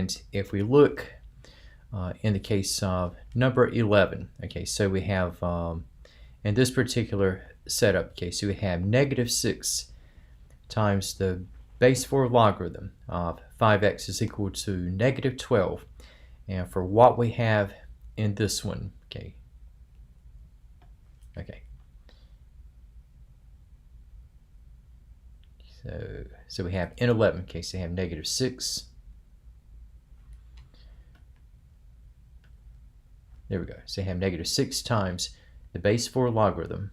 And if we look in the case of number 11, okay, so we have in this particular setup, okay, so we have negative 6 times the base 4 logarithm of 5x is equal to negative 12. And for what we have in this one, okay, so we have in 11, okay, so we have negative 6. There we go. So we have negative 6 times the base 4 logarithm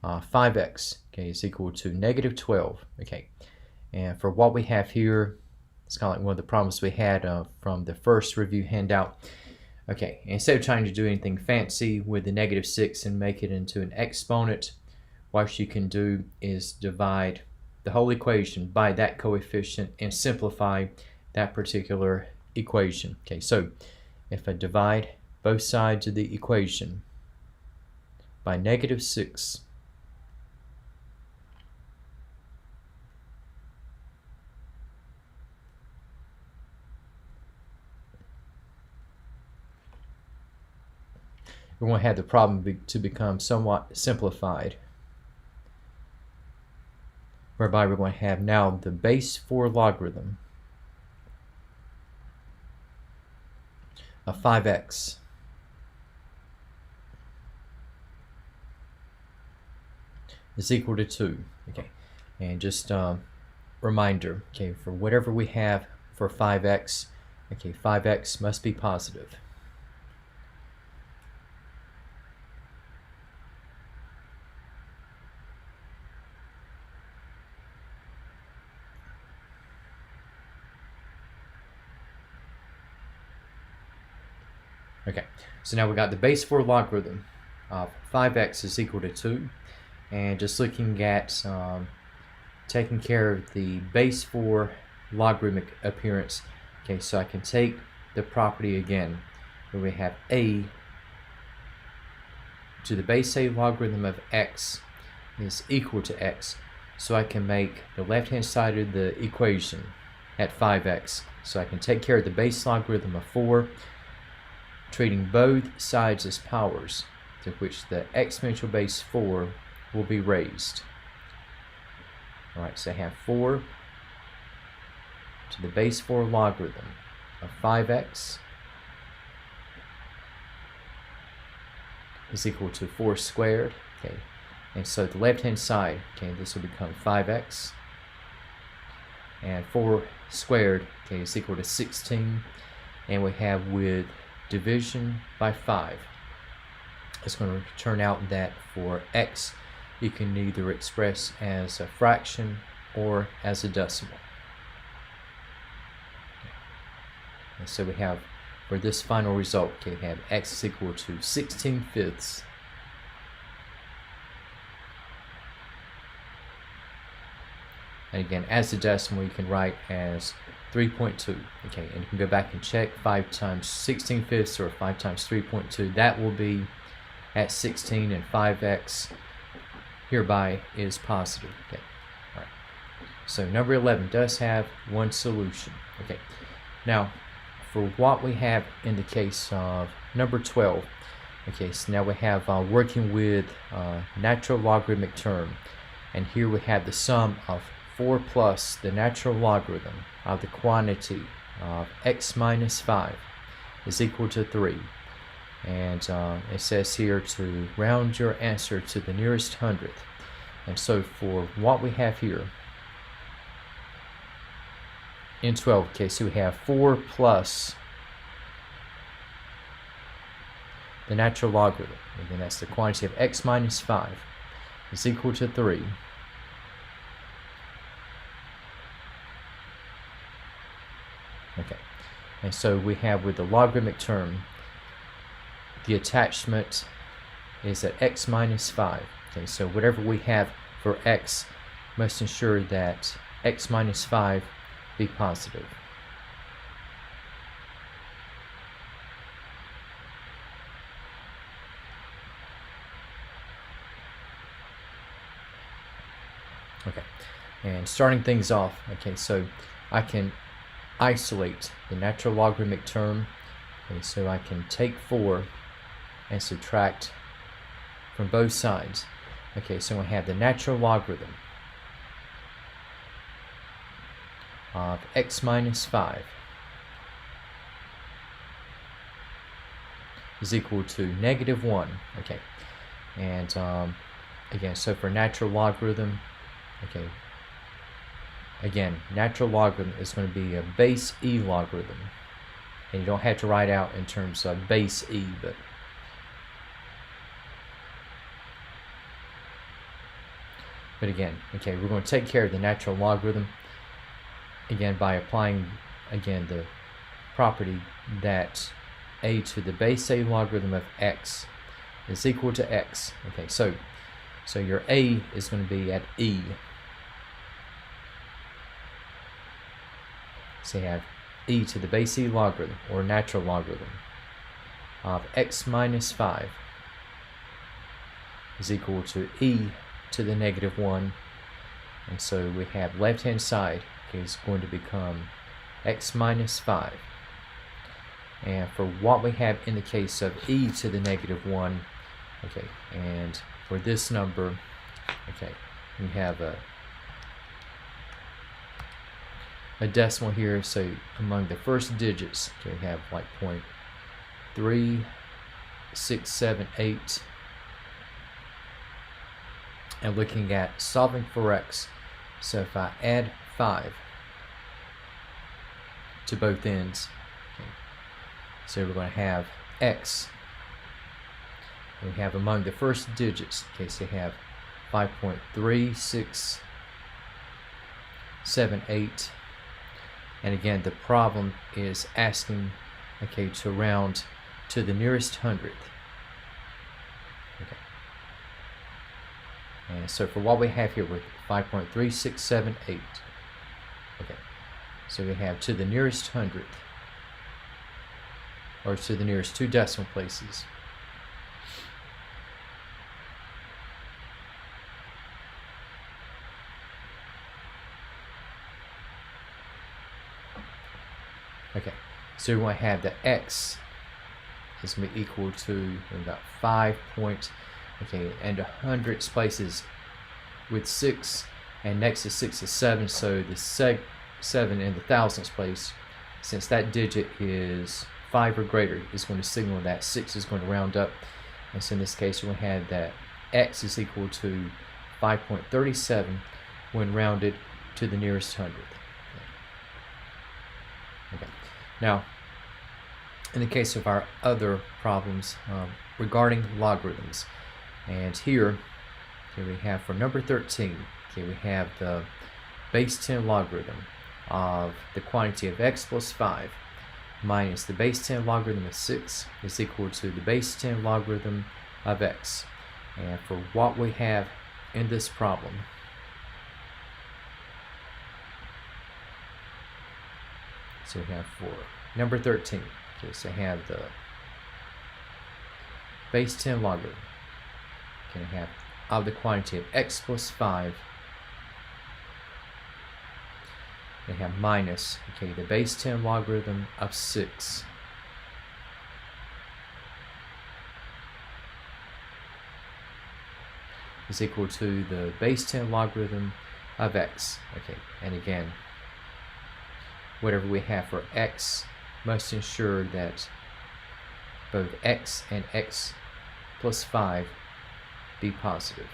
of 5x, okay, is equal to negative 12. Okay, and for what we have here, it's kind of like one of the problems we had from the first review handout. Okay, instead of trying to do anything fancy with the negative 6 and make it into an exponent, what you can do is divide the whole equation by that coefficient and simplify that particular equation. Okay, so if I divide both sides of the equation by negative 6, we're going to have the problem to become somewhat simplified, whereby we're going to have now the base 4 logarithm of 5x is equal to 2. Okay, and just reminder, okay, for whatever we have for 5x, okay, 5x must be positive. Okay, so now we got the base 4 logarithm of 5x is equal to 2, and just looking at taking care of the base 4 logarithmic appearance. Okay, so I can take the property again, where we have a to the base a logarithm of x is equal to x, so I can make the left hand side of the equation at 5x. So I can take care of the base logarithm of 4, treating both sides as powers, to which the exponential base 4 will be raised. Alright, so I have 4 to the base 4 logarithm of 5x is equal to 4 squared. Okay, and so the left hand side, okay, this will become 5x, and 4 squared, okay, is equal to 16, and we have with division by 5, it's going to turn out that for x you can either express as a fraction or as a decimal. And so we have, for this final result, okay, we have x is equal to 16/5. And again, as a decimal, you can write as 3.2. Okay, and you can go back and check 5 times 16/5 or 5 times 3.2. That will be at 16, and 5x hereby is positive. Okay, all right. So number 11 does have one solution. Okay, now for what we have in the case of number 12. Okay, so now we have working with natural logarithmic term, and here we have the sum of 4 plus the natural logarithm of the quantity of x minus 5 is equal to 3. And it says here to round your answer to the nearest hundredth. And so for what we have here in 12, okay, so we have 4 plus the natural logarithm, and then that's the quantity of x minus 5 is equal to 3. Okay, and so we have with the logarithmic term, the attachment is at x minus 5. Okay, so whatever we have for x must ensure that x minus 5 be positive. Okay, and starting things off, okay, so I can isolate the natural logarithmic term. Okay, so I can take 4 and subtract from both sides. Okay, so I have the natural logarithm of x minus 5 is equal to -1. Okay, and again, so for natural logarithm, okay, again, natural logarithm is going to be a base e logarithm, and you don't have to write out in terms of base e, but again, okay, we're going to take care of the natural logarithm again by applying again the property that a to the base a logarithm of x is equal to x. Okay, so your a is going to be at e. So you have e to the base e logarithm, or natural logarithm, of x minus 5 is equal to e to the -1. And so we have left hand side is going to become x minus 5. And for what we have in the case of e to the -1, okay, and for this number, okay, we have a decimal here, so among the first digits, okay, we have like 0.3678. And looking at solving for x, so if I add 5 to both ends, okay, so we're going to have x, we have among the first digits, okay, so you have 5.3678, and again the problem is asking, okay, to round to the nearest hundredth. Okay. And so for what we have here with 5.3678, okay, so we have to the nearest hundredth, or to the nearest 2 decimal places. Okay, so we want to have the x is going to be equal to about 5 point, okay, and 100 places with 6, and next to 6 is 7, so the 7 in the thousandths place, since that digit is 5 or greater, is going to signal that 6 is going to round up. And so in this case, we're going to have that x is equal to 5.37 when rounded to the nearest hundredth. Okay. Now, in the case of our other problems regarding logarithms, and here, okay, we have for number 13, okay, we have the base 10 logarithm of the quantity of x plus 5 minus the base 10 logarithm of 6 is equal to the base 10 logarithm of x. And for what we have in this problem, so we have for number 13, okay, so we have the base 10 logarithm, okay, we have of the quantity of x plus 5, we have minus, okay, the base 10 logarithm of 6 is equal to the base 10 logarithm of x. Okay, and again, whatever we have for x must ensure that both x and x plus 5 be positive.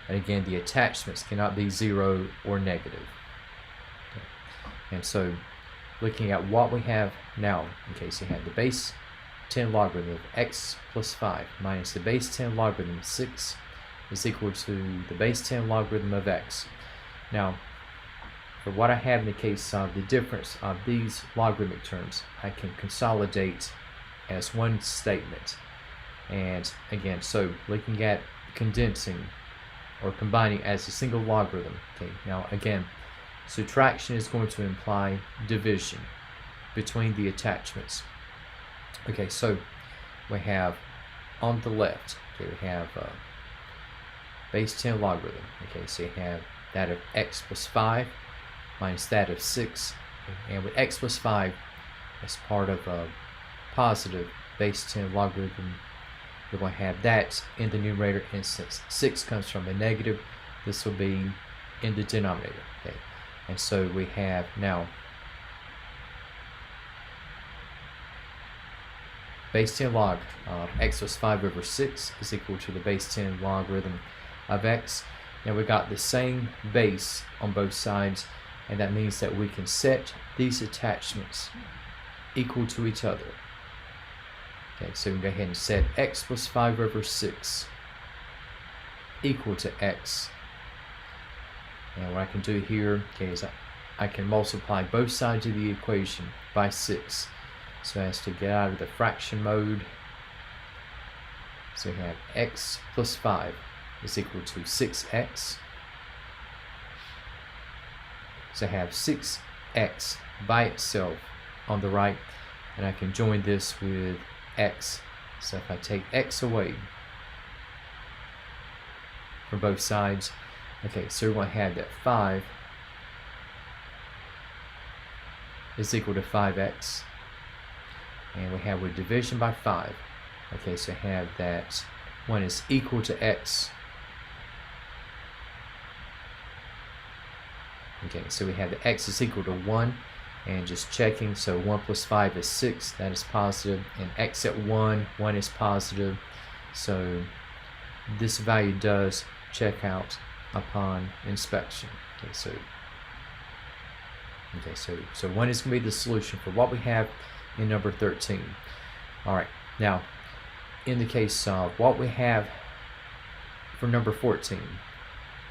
And again, the attachments cannot be 0 or negative. Okay. And so, looking at what we have now, okay, so you have the base 10 logarithm of x plus 5 minus the base 10 logarithm of 6 is equal to the base 10 logarithm of x. Now, for what I have in the case of the difference of these logarithmic terms, I can consolidate as one statement. And again, so looking at condensing or combining as a single logarithm. Okay, now again, subtraction is going to imply division between the attachments. Okay, so we have on the left, okay, we have base 10 logarithm. Okay, so you have that of x plus 5 minus that of 6. Okay, and with x plus 5 as part of a positive base 10 logarithm, we're going to have that in the numerator, and since 6 comes from a negative, this will be in the denominator. Okay, and so we have now base 10 log of x plus 5 over 6 is equal to the base 10 logarithm of x. Now we got the same base on both sides, and that means that we can set these attachments equal to each other. Okay, so we can go ahead and set x plus 5 over 6 equal to x. And what I can do here, okay, is I can multiply both sides of the equation by 6 so as to get out of the fraction mode. So we have x plus 5 is equal to 6x. So I have 6x by itself on the right, and I can join this with x. So if I take x away from both sides, okay, so we're going to have that 5 is equal to 5x, and we have with division by 5, okay, so I have that 1 is equal to x. Okay, so we have the x is equal to 1, and just checking, so 1 plus 5 is 6, that is positive, and x at 1 is positive, so this value does check out upon inspection. So 1 is going to be the solution for what we have in number 13. Alright, now in the case of what we have for number 14,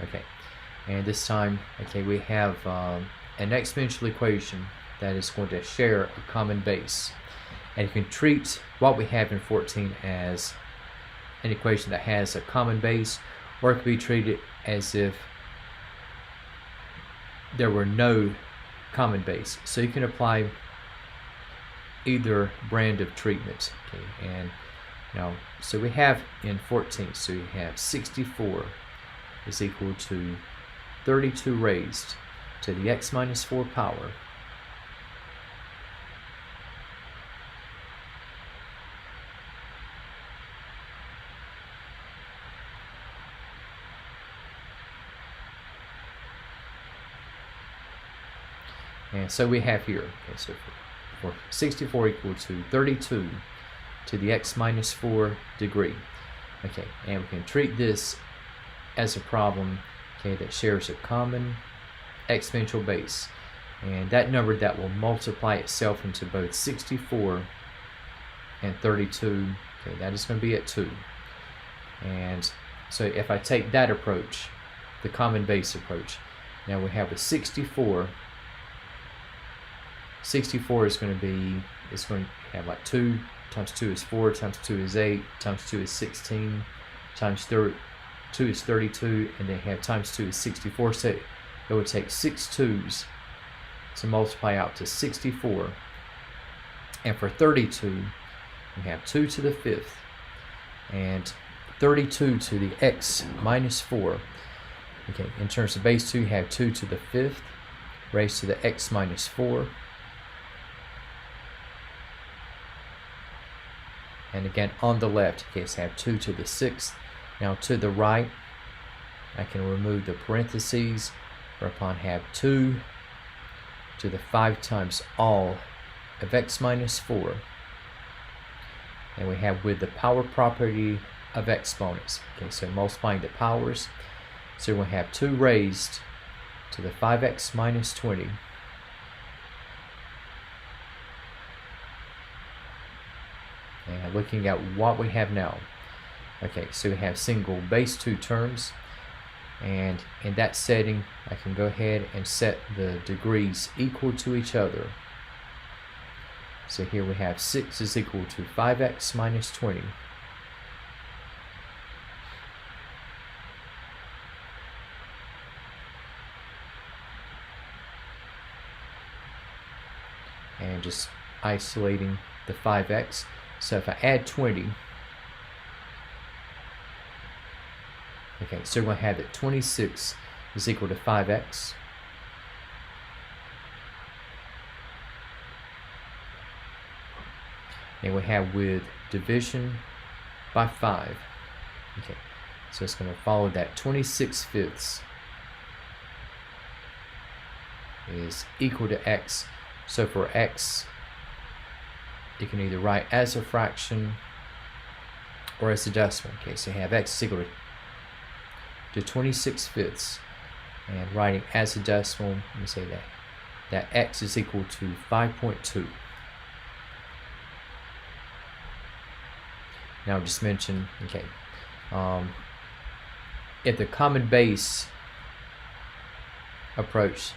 okay, and this time, okay, we have an exponential equation that is going to share a common base. And you can treat what we have in 14 as an equation that has a common base, or it could be treated as if there were no common base. So you can apply either brand of treatment. Okay, and now, so we have in 14, so you have 64 is equal to 32 raised to the x minus 4 power. And so we have here, okay, so for 64 equal to 32 to the x minus 4 degree. Okay, and we can treat this as a problem, okay, that shares a common exponential base, and that number that will multiply itself into both 64 and 32, okay, that is going to be at 2. And so if I take that approach, the common base approach, now we have a 64 is going to be, it's going to have like 2 times 2 is 4, times 2 is 8, times 2 is 16, times 2 is 32, and then have times 2 is 64. So it would take 6 2's to multiply out to 64. And for 32, we have 2 to the 5th, and 32 to the x minus 4. Okay, in terms of base 2, you have 2 to the 5th raised to the x minus 4. And again, on the left, okay, so I have 2 to the 6th. Now to the right, I can remove the parentheses, whereupon have 2 to the 5 times all of x minus 4. And we have with the power property of exponents. Okay, so multiplying the powers. So we have 2 raised to the 5x minus 20. And looking at what we have now. Okay, so we have single base 2 terms, and in that setting I can go ahead and set the degrees equal to each other. So here we have 6 is equal to 5x minus 20. And just isolating the 5x. So if I add 20, okay, so we're going to have that 26 is equal to 5x. And we have with division by 5. Okay, so it's going to follow that 26 fifths is equal to x. So for x, you can either write as a fraction or as a decimal. Okay, so you have x is equal to 26 fifths. And writing as a decimal, let me say that x is equal to 5.2. Now just mention, okay, if the common base approach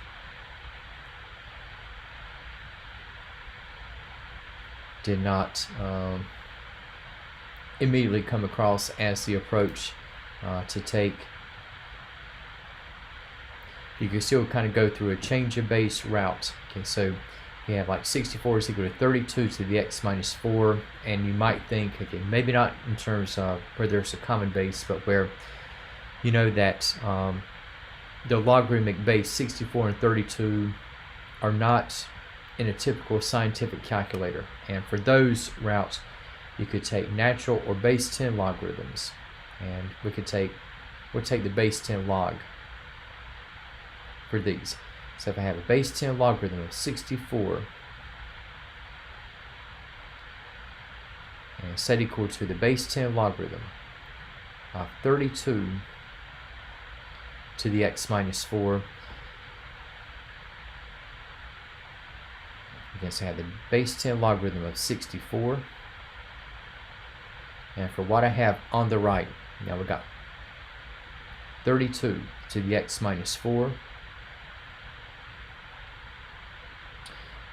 did not immediately come across as the approach to take, you can still kind of go through a change of base route. Okay, so you have like 64 is equal to 32 to the x minus 4, and you might think, okay, maybe not in terms of where there's a common base, but where you know that the logarithmic base 64 and 32 are not in a typical scientific calculator. And for those routes, you could take natural or base 10 logarithms, and we'll take the base 10 log for these. So if I have a base 10 logarithm of 64 and set equal to the base 10 logarithm of 32 to the x minus 4, okay, so I have the base 10 logarithm of 64, and for what I have on the right, now we got 32 to the x minus 4.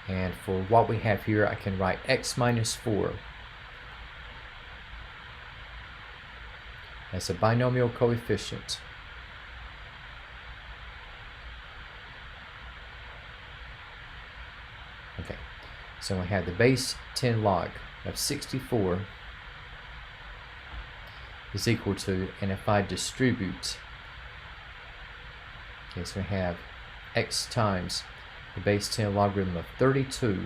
And for what we have here, I can write x minus 4 as a binomial coefficient. Okay, so I have the base 10 log of 64 is equal to, and if I distribute, okay, so we have x times the base 10 logarithm of 32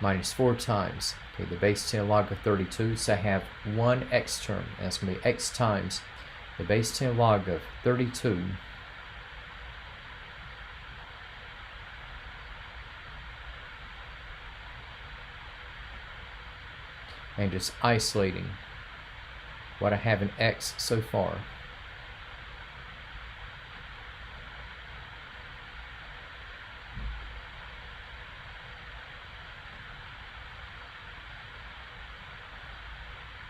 minus 4 times, okay, the base 10 log of 32, so I have one x term, and that's going to be x times the base 10 log of 32 and just isolating what I have in x so far.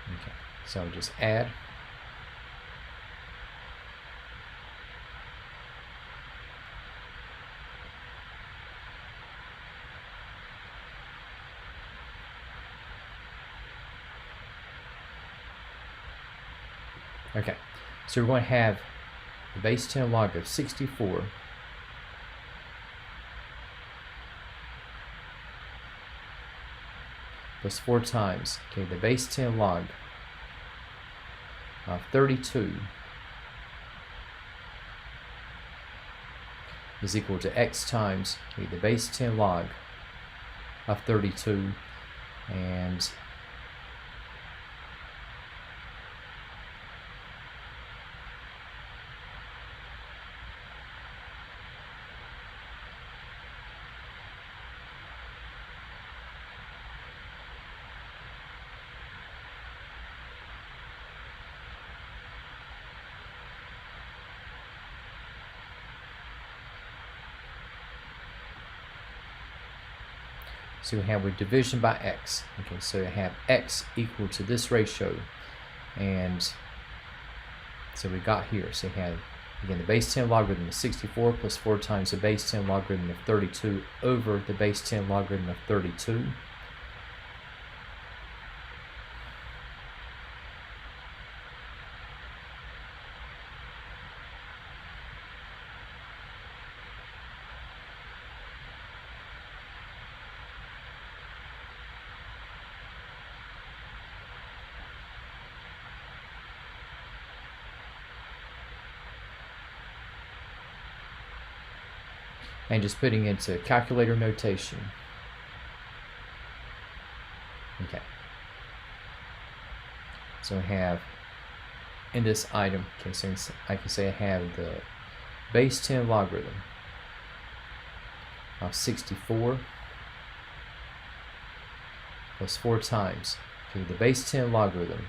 Okay, so just add. Okay, so we're going to have the base 10 log of 64 plus 4 times, okay, the base 10 log of 32 is equal to x times, okay, the base 10 log of 32, and so we have with division by x. Okay, so you have x equal to this ratio, and so we got here. So you have, again, the base 10 logarithm of 64 plus 4 times the base 10 logarithm of 32 over the base 10 logarithm of 32. and just putting into calculator notation. Okay. So I have in this item, okay, so I can say I have the base 10 logarithm of 64 plus 4 times, okay, the base 10 logarithm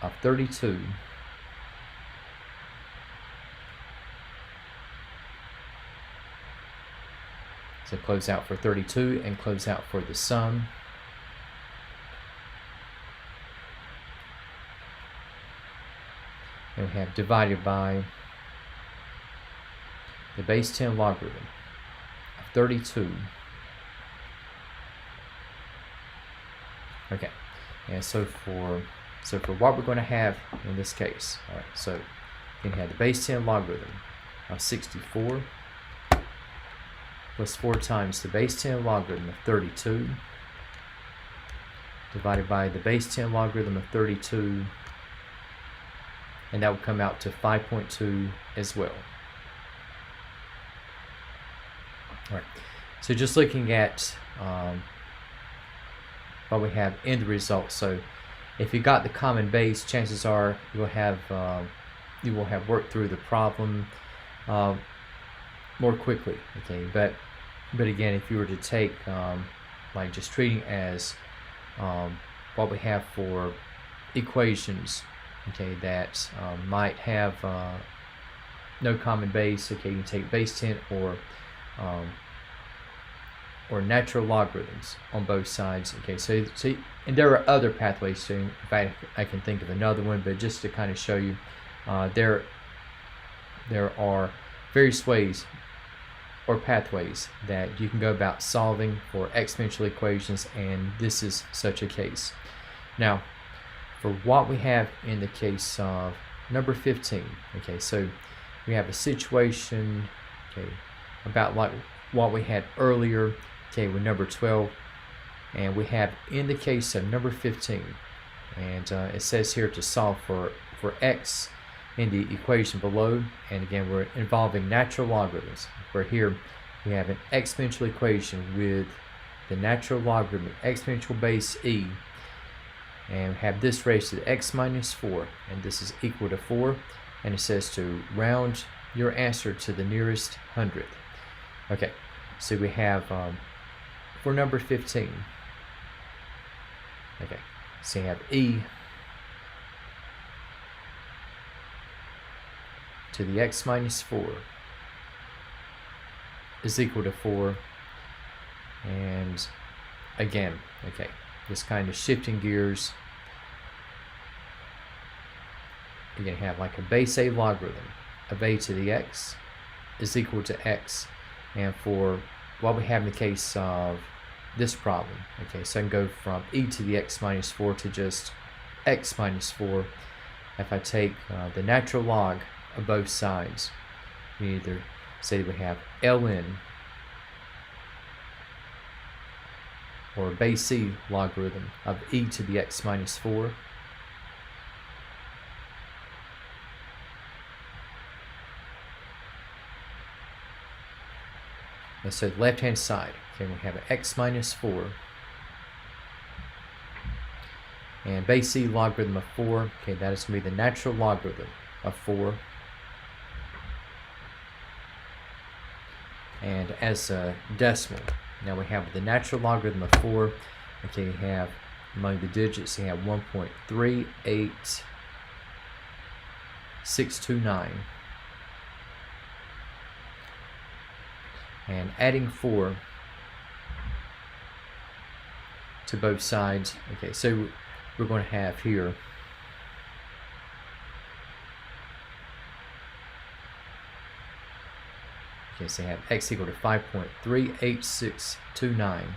of 32 so close out for 32 and close out for the sum. And we have divided by the base 10 logarithm of 32. Okay, and so for what we're going to have in this case, all right, so we have the base 10 logarithm of 64 plus 4 times the base 10 logarithm of 32 divided by the base 10 logarithm of 32, and that will come out to 5.2 as well. All right, so just looking at what we have in the result. So if you got the common base, chances are you will have worked through the problem more quickly. Okay, but again, if you were to take like just treating as what we have for equations, okay, that might have no common base, okay, you can take base 10 or natural logarithms on both sides. Okay, so and there are other pathways too. In fact, I can think of another one, but just to kind of show you, there are various ways or pathways that you can go about solving for exponential equations, and this is such a case. Now, for what we have in the case of number 15, okay, so we have a situation, okay, about like what we had earlier, okay, with number 12, and we have in the case of number 15, and it says here to solve for x in the equation below, and again we're involving natural logarithms, where here we have an exponential equation with the natural logarithm exponential base e, and we have this raised to the x minus 4, and this is equal to 4, and it says to round your answer to the nearest hundredth. Okay, so we have for number 15, okay, so you have e to the x minus 4 is equal to 4, and again, okay, just kind of shifting gears, you're going to have like a base a logarithm of a to the x is equal to x, and for what we have in the case of this problem, okay, so I can go from e to the x minus 4 to just x minus 4. If I take the natural log of both sides, we either say we have ln or base c logarithm of e to the x minus 4, and so the left hand side, okay, we have an x minus 4 and base c logarithm of 4, okay, that is going to be the natural logarithm of 4, and as a decimal, now we have the natural logarithm of 4, okay, you have among the digits, you have 1.38629, and adding 4 to both sides, okay, so we're going to have here okay, so you have x equal to 5.38629.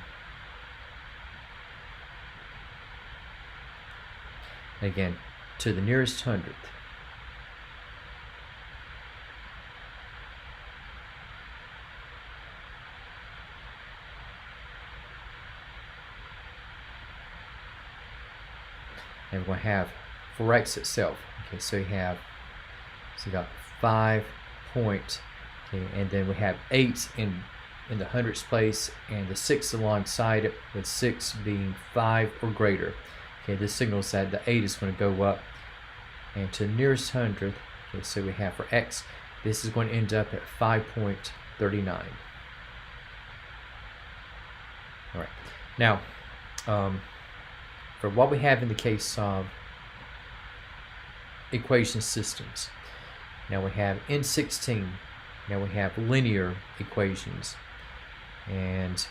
Again, to the nearest hundredth. And we're going to have for x itself. Okay, so you got 5 point, Okay, and then we have 8 in the hundredths place, and the 6 alongside it, with 6 being 5 or greater. Okay, this signals that the 8 is going to go up, and to the nearest hundredth. Okay, so we have for x, this is going to end up at 5.39. All right, now for what we have in the case of equation systems, now we have N16. Now we have linear equations, and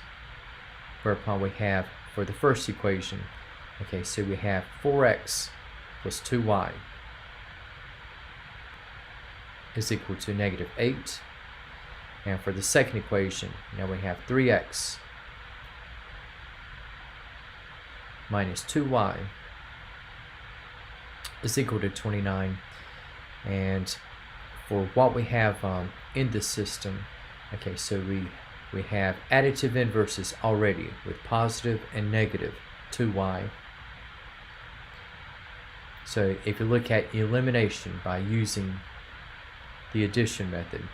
whereupon we have for the first equation, okay, so we have 4x plus 2y is equal to -8. And for the second equation, now we have 3x minus 2y is equal to 29. And for what we have in this system, okay, so we have additive inverses already with positive and negative 2y. So if you look at elimination by using the addition method,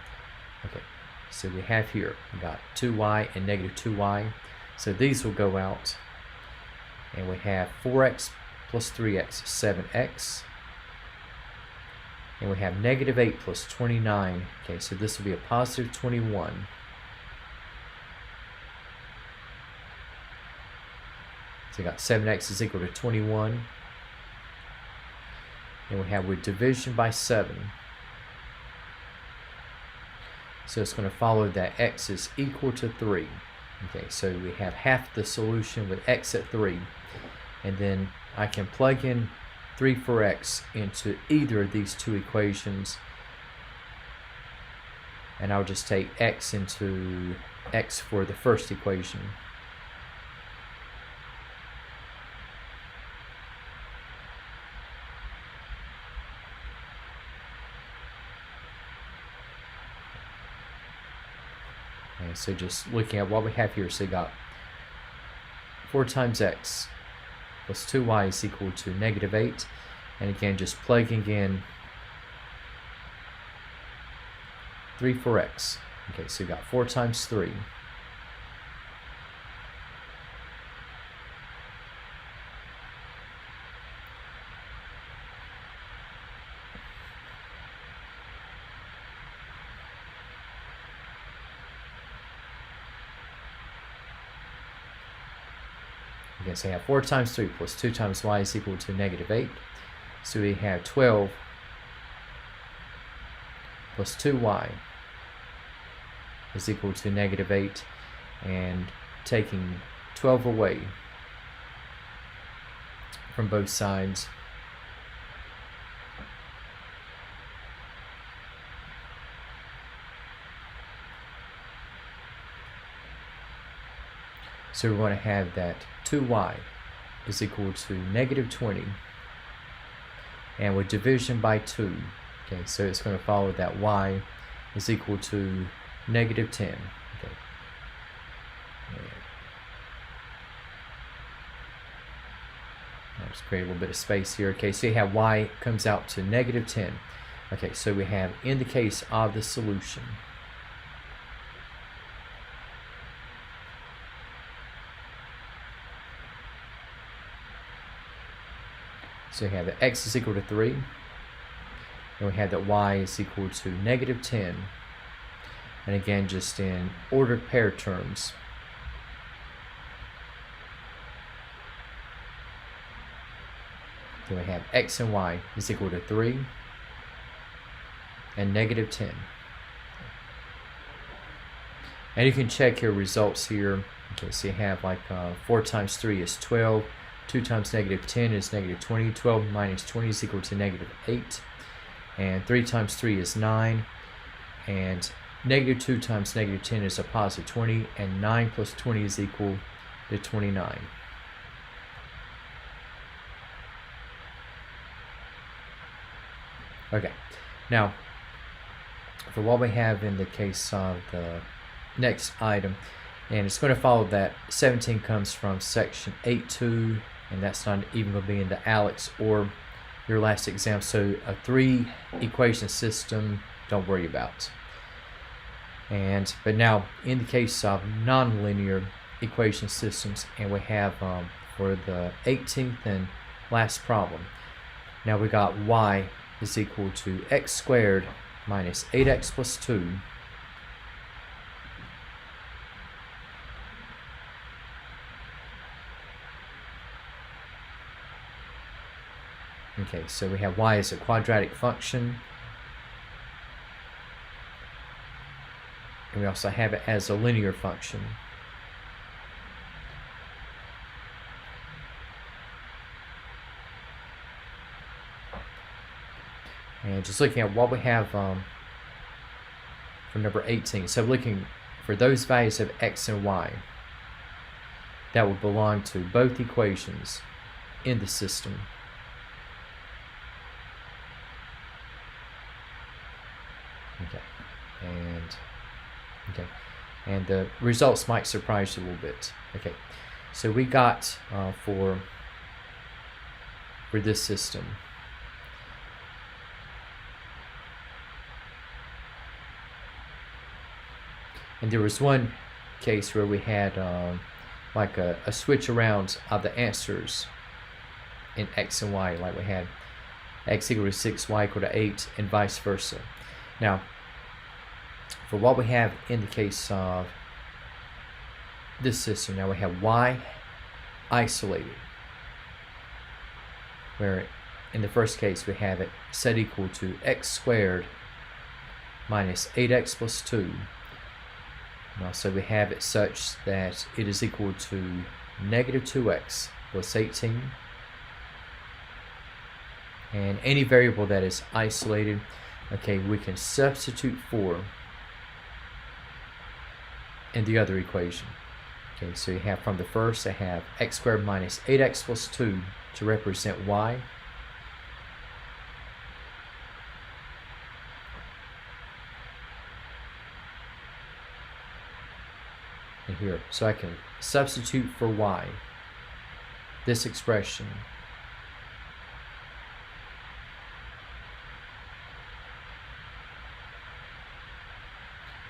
okay, so we have here, we got 2y and -2y, so these will go out, and we have 4x plus 3x, 7x, and we have -8 plus 29, okay, so this will be a positive 21. So we got 7x is equal to 21, and we have with division by 7. So it's going to follow that x is equal to 3. Okay, so we have half the solution with x at 3. And then I can plug in 3 for x into either of these two equations. And I'll just take x into x for the first equation. And so just looking at what we have here, so you got 4 times x plus 2y is equal to -8. And again, just plugging in 3 for x. Okay, so you got 4 times 3. Again, so we have 4 times 3 plus 2 times y is equal to -8. So we have 12 plus 2y is equal to -8. And taking 12 away from both sides, so we're going to have that 2y is equal to -20, and with division by 2, okay, so it's going to follow that y is equal to -10. Okay. I'll just create a little bit of space here. Okay, so you have y comes out to -10. Okay, so we have in the case of the solution, so we have that x is equal to 3, and we have that y is equal to -10. And again, just in ordered pair terms, then we have x and y is equal to 3 and -10. And you can check your results here. Okay, so you have like 4 times 3 is 12. 2 times -10 is -20. 12 minus 20 is equal to -8. And 3 times 3 is 9. And -2 times -10 is a positive 20. And 9 plus 20 is equal to 29. Okay, now for what we have in the case of the next item, and it's going to follow that 17 comes from section 8.2, and that's not even going to be in the ALEKS or your last exam. So a 3 equation system, don't worry about. But now in the case of nonlinear equation systems, and we have for the 18th and last problem, now we got y is equal to x squared minus 8x plus 2 Okay, so we have y as a quadratic function, and we also have it as a linear function. And just looking at what we have for number 18, so looking for those values of x and y that would belong to both equations in the system. And the results might surprise you a little bit. Okay, so we got for this system, and there was one case where we had like a switch around of the answers in x and y, like we had x equal to 6, y equal to 8, and vice versa. Now, for what we have in the case of this system, now we have y isolated, where in the first case we have it set equal to x squared minus 8x plus 2. Now, so we have it such that it is equal to negative 2x plus 18. And any variable that is isolated, okay, we can substitute for in the other equation. Okay, so you have from the first, I have x squared minus 8x plus 2 to represent y. And here, so I can substitute for y this expression.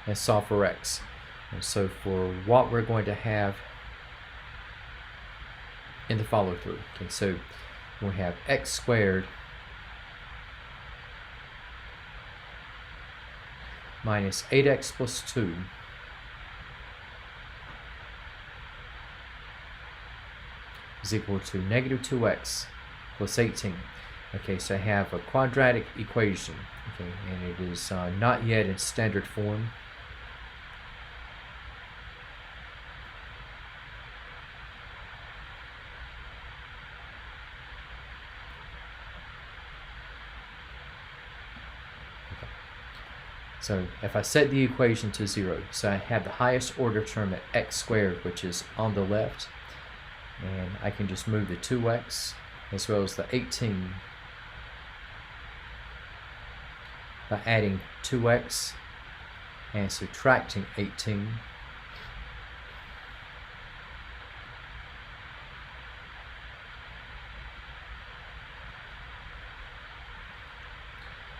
And solve for x. And so for what we're going to have in the follow through, okay, so we have x squared minus 8x plus 2 is equal to negative 2x plus 18. Okay, so I have a quadratic equation, okay, and it is not yet in standard form. So if I set the equation to 0, so I have the highest order term at x squared, which is on the left, and I can just move the 2x as well as the 18 by adding 2x and subtracting 18.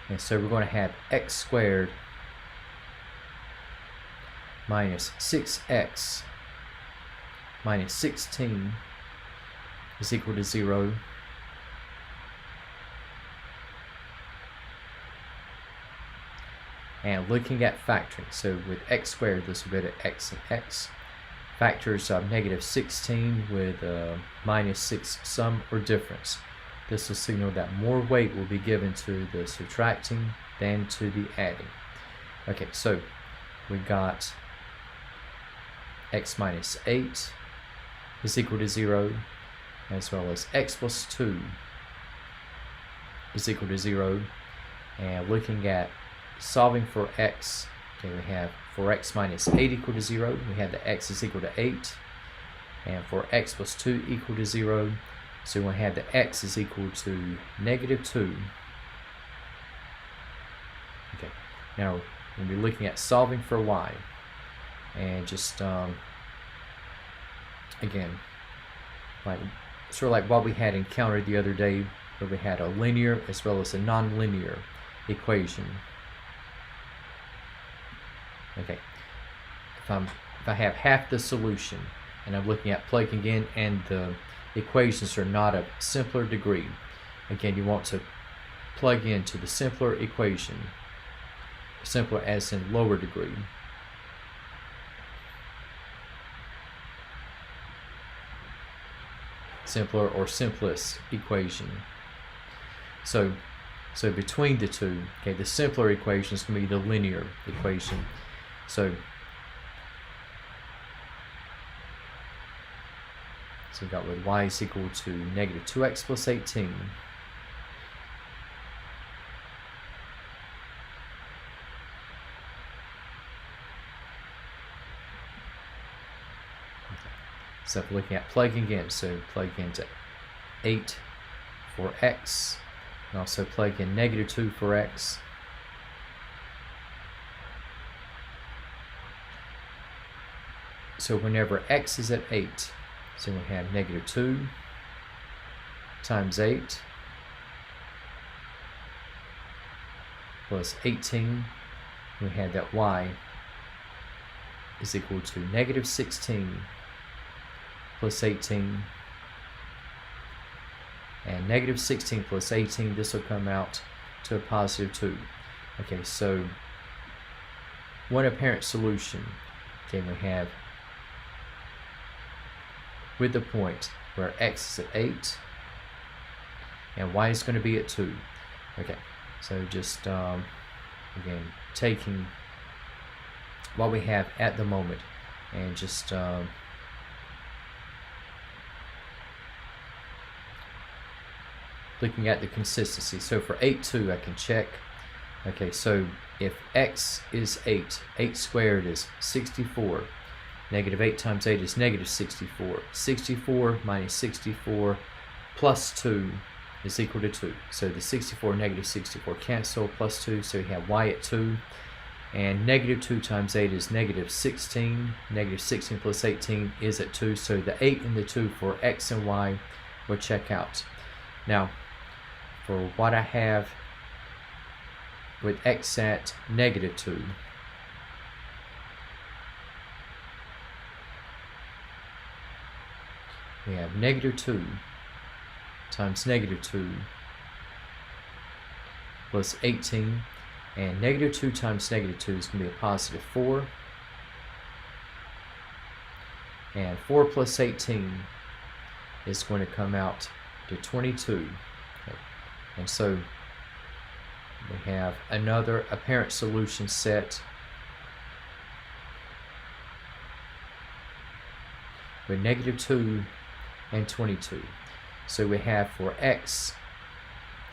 And so we're going to have x squared minus 6x minus 16 is equal to 0. And looking at factoring, so with x squared, this will go to x and x. Factors of negative 16 with minus 6 sum or difference. This will signal that more weight will be given to the subtracting than to the adding. Okay, so we got x minus 8 is equal to 0, as well as x plus 2 is equal to 0. And looking at solving for x, okay, we have for x minus 8 equal to 0, we have that x is equal to 8, and for x plus 2 equal to 0, so we'll have that x is equal to negative 2. Okay, now we'll be looking at solving for y, and just again, like sort of like what we had encountered the other day, where we had a linear as well as a non-linear equation. Okay, if I have half the solution and I'm looking at plugging in and the equations are not of simpler degree, again, you want to plug into the simpler equation, simpler as in lower degree. Simpler or simplest equation. So between the two, okay, the simpler equation is going to be the linear equation. So we've got with y is equal to negative 2x plus 18. So if we're looking at plugging in, so plug into 8 for x, and also plug in negative 2 for x. So whenever x is at 8, so we have negative 2 times 8 plus 18. We have that y is equal to negative 16 plus 18, and negative 16 plus 18, this will come out to a positive 2. Okay, so one apparent solution, okay, we have with the point where x is at 8 and y is going to be at 2. Okay, so just again taking what we have at the moment and just looking at the consistency. So for 8, 2, I can check. Okay, so if x is 8, 8 squared is 64. Negative 8 times 8 is negative 64. 64 minus 64 plus 2 is equal to 2. So the 64, negative 64 cancel, plus 2, so we have y at 2. And negative 2 times 8 is negative 16. Negative 16 plus 18 is at 2. So the 8 and the 2 for x and y will check out. Now, for what I have with x at negative 2, we have negative 2 times negative 2 plus 18, and negative 2 times negative 2 is going to be a positive 4, and 4 plus 18 is going to come out to 22. Okay. And so we have another apparent solution set with negative 2 and 22. So we have for x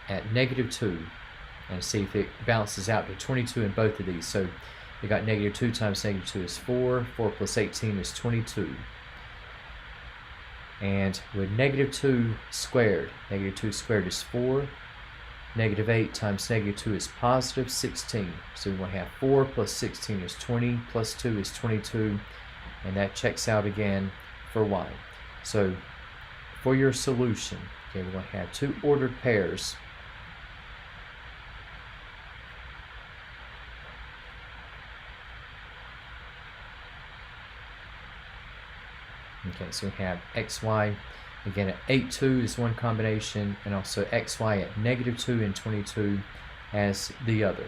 at negative 2, and see if it balances out to 22 in both of these. So we got negative 2 times negative 2 is 4, 4 plus 18 is 22. And with negative 2 squared is 4, negative 8 times negative 2 is positive 16. So we want to have 4 plus 16 is 20, plus 2 is 22, and that checks out again for y. So for your solution, okay, we're going to have two ordered pairs. Okay, so we have xy, again at 8, 2 is one combination, and also xy at negative 2 and 22 as the other.